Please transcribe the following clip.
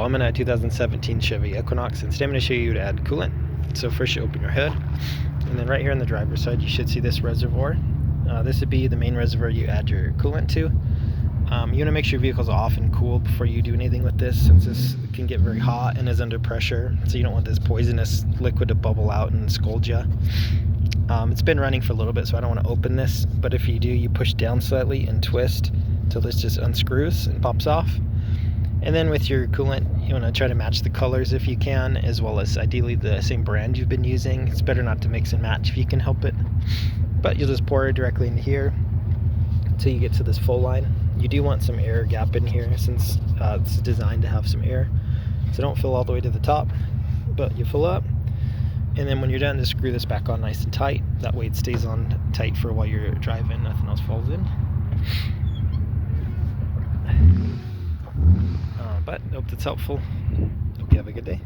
I'm in a 2017 Chevy Equinox, and today I'm going to show you how to add coolant. So first you open your hood, and then right here on the driver's side you should see this reservoir. This would be the main reservoir you add your coolant to. You want to make sure your vehicle's off and cool before you do anything with this, since this can get very hot and is under pressure, so you don't want this poisonous liquid to bubble out and scald you. It's been running for a little bit, so I don't want to open this, but if you do, you push down slightly and twist until this just unscrews and pops off. And then with your coolant, you want to try to match the colors if you can, as well as ideally the same brand you've been using. It's better not to mix and match if you can help it, but you'll just pour it directly into here until you get to this full line. You do want some air gap in here, since it's designed to have some air, so don't fill all the way to the top, but you fill up. And then when you're done, just screw this back on nice and tight. That way it stays on tight for while you're driving, nothing else falls in. But I hope that's helpful. Hope you have a good day.